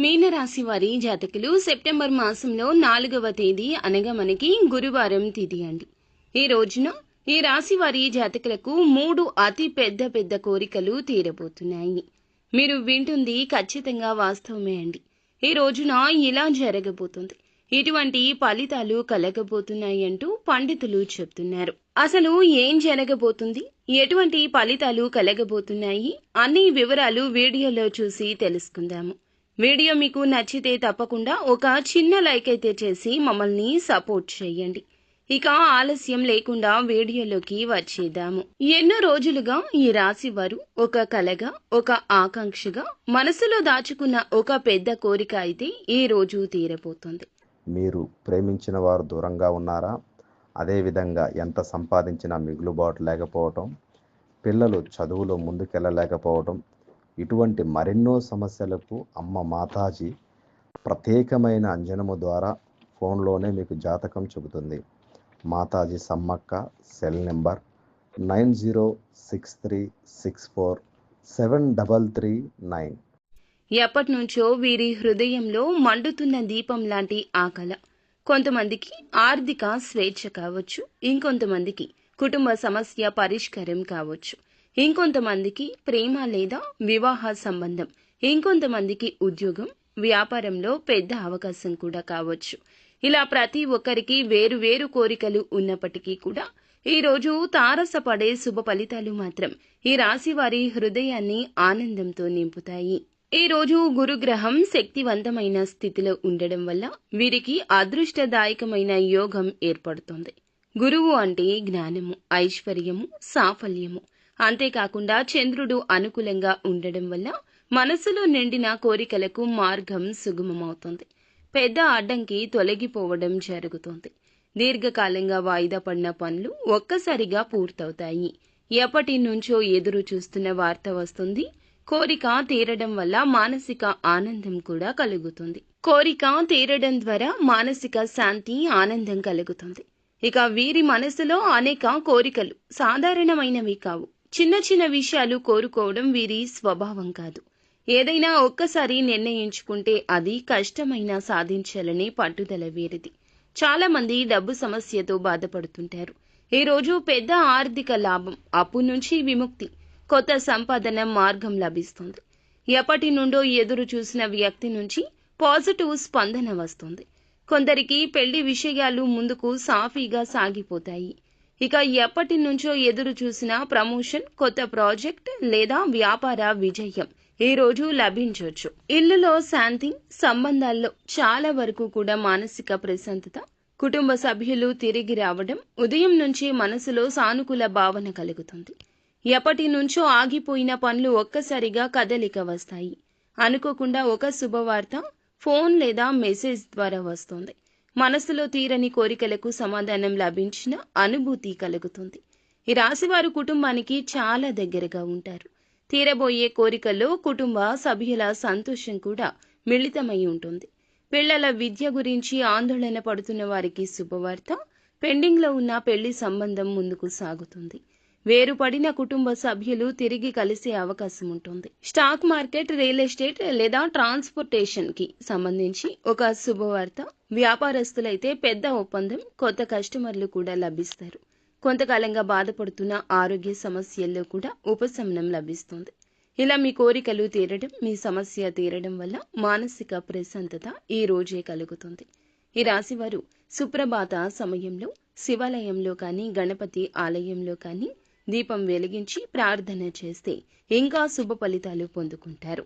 మీనరాశి వారి జాతకులు సెప్టెంబర్ మాసంలో 4వ తేదీ అనగా మనకి గురువారం తిథి అండి. ఈ రోజున ఈ రాశి వారి జాతకులకు 3 అతి పెద్ద కోరికలు తీరబోతున్నాయి. మీరు వింటుంది ఖచ్చితంగా వాస్తవమే అండి. ఈ రోజున ఇలా జరగబోతుంది, ఇటువంటి ఫలితాలు కలగబోతున్నాయి అంటూ పండితులు చెప్తున్నారు. అసలు ఏం జరగబోతుంది, ఎటువంటి ఫలితాలు కలగబోతున్నాయి అన్ని వివరాలు వీడియోలో చూసి తెలుసుకుందాము. వీడియో మీకు నచ్చితే తప్పకుండా ఒక చిన్న లైక్ అయితే చేసి మమ్మల్ని సపోర్ట్ చేయండి. ఇక ఆలస్యం లేకుండా వీడియోలోకి వచ్చేద్దాము. ఎన్నో రోజులుగా ఈ రాశి వారు ఒక కలగా, ఒక ఆకాంక్షగా మనసులో దాచుకున్న ఒక పెద్ద కోరిక అయితే ఈ రోజు తీరబోతుంది. మీరు ప్రేమించిన వారు దూరంగా ఉన్నారా? అదేవిధంగా ఎంత సంపాదించినా మిగులుబాటు లేకపోవటం, పిల్లలు చదువులో ముందుకెళ్ళలేకపోవటం, ఇటువంటి మరెన్నో సమస్యలకు అమ్మ మాతాజీ ప్రత్యేకమైన అంజనము ద్వారా ఫోన్లోనే మీకు జాతకం చెబుతుంది. Mataji Sammakka cell number 9063647339. ఎప్పటి నుంచో వీరి హృదయంలో మండుతున్న దీపం లాంటి ఆ కళ కొంతమందికి ఆర్థిక స్వేచ్ఛ కావచ్చు, ఇంకొంతమందికి కుటుంబ సమస్య పరిష్కారం కావచ్చు, ఇంకొంతమందికి ప్రేమ లేదా వివాహ సంబంధం, ఇంకొంతమందికి ఉద్యోగం, వ్యాపారంలో పెద్ద అవకాశం కూడా కావచ్చు. ఇలా ప్రతి ఒక్కరికి వేరు కోరికలు ఉన్నప్పటికీ కూడా ఈ రోజు తారసపడే శుభ ఫలితాలు మాత్రం ఈ రాశి వారి హృదయాన్ని ఆనందంతో నింపుతాయి. ఈ రోజు గురుగ్రహం శక్తివంతమైన స్థితిలో ఉండడం వల్ల వీరికి అదృష్టదాయకమైన యోగం ఏర్పడుతుంది. గురువు అంటే జ్ఞానము, ఐశ్వర్యము, సాఫల్యము. అంతేకాకుండా చంద్రుడు అనుకూలంగా ఉండడం వల్ల మనసులో నిండిన కోరికలకు మార్గం సుగమమవుతుంది. పెద్ద అడ్డంకి తొలగిపోవడం జరుగుతుంది. దీర్ఘకాలంగా వాయిదా పడిన పనులు ఒక్కసారిగా పూర్తవుతాయి. ఎప్పటి నుంచో ఎదురు చూస్తున్న వార్త వస్తుంది. కోరిక తీరడం వల్ల మానసిక ఆనందం కూడా కలుగుతుంది. కోరిక తీరడం ద్వారా మానసిక శాంతి, ఆనందం కలుగుతుంది. ఇక వీరి మనసులో అనేక కోరికలు సాధారణమైనవి కావు. చిన్న విషయాలు కోరుకోవడం వీరి స్వభావం కాదు. ఏదైనా ఒక్కసారి నిర్ణయించుకుంటే అది కష్టమైనా సాధించాలని పట్టుదల వీరిది. చాలా మంది డబ్బు సమస్యతో బాధపడుతుంటారు. ఈ రోజు పెద్ద ఆర్థిక లాభం, అప్పు నుంచి విముక్తి, కొత్త సంపాదన మార్గం లభిస్తుంది. ఎప్పటి నుండో ఎదురు చూసిన వ్యక్తి నుంచి పాజిటివ్ స్పందన వస్తుంది. కొందరికి పెళ్లి విషయాలు ముందుకు సాఫీగా సాగిపోతాయి. ఇక ఎప్పటి నుంచో ఎదురు చూసిన ప్రమోషన్, కొత్త ప్రాజెక్ట్ లేదా వ్యాపార విజయం ఈ రోజు లభించవచ్చు. ఇల్లులో శాంతి, సంబంధాల్లో చాలా వరకు కూడా మానసిక ప్రశాంతత, కుటుంబ సభ్యులు తిరిగి రావడం, ఉదయం నుంచి మనసులో సానుకూల భావన కలుగుతుంది. ఎప్పటి నుంచో ఆగిపోయిన పనులు ఒక్కసారిగా కదలిక వస్తాయి. అనుకోకుండా ఒక శుభవార్త ఫోన్ లేదా మెసేజ్ ద్వారా వస్తుంది. మనసులో తీరని కోరికలకు సమాధానం లభించిన అనుభూతి కలుగుతుంది. ఈ రాశివారు కుటుంబానికి చాలా దగ్గరగా ఉంటారు. తీరబోయే కోరికల్లో కుటుంబ సభ్యుల సంతోషం కూడా మిళితమై ఉంటుంది. పిల్లల విద్య గురించి ఆందోళన పడుతున్న వారికి శుభవార్త, పెండింగ్లో ఉన్న పెళ్లి సంబంధం ముందుకు సాగుతుంది. వేరుపడిన కుటుంబ సభ్యులు తిరిగి కలిసే అవకాశం ఉంటుంది. స్టాక్ మార్కెట్, రియల్ ఎస్టేట్ లేదా ట్రాన్స్పోర్టేషన్ కి సంబంధించి ఒక శుభవార్త. వ్యాపారస్తులైతే పెద్ద ఒప్పందం, కొత్త కస్టమర్లు కూడా లభిస్తారు. కొంతకాలంగా బాధపడుతున్న ఆరోగ్య సమస్యల్లో కూడా ఉపశమనం లభిస్తుంది. ఇలా మీ కోరికలు తీరడం, మీ సమస్య తీరడం వల్ల మానసిక ప్రశాంతత ఈ రోజే కలుగుతుంది. ఈ రాశివారు సుప్రభాత సమయంలో శివాలయంలో కానీ, గణపతి ఆలయంలో కానీ దీపం వెలిగించి ప్రార్థన చేస్తే ఇంకా శుభ ఫలితాలు పొందుకుంటారు.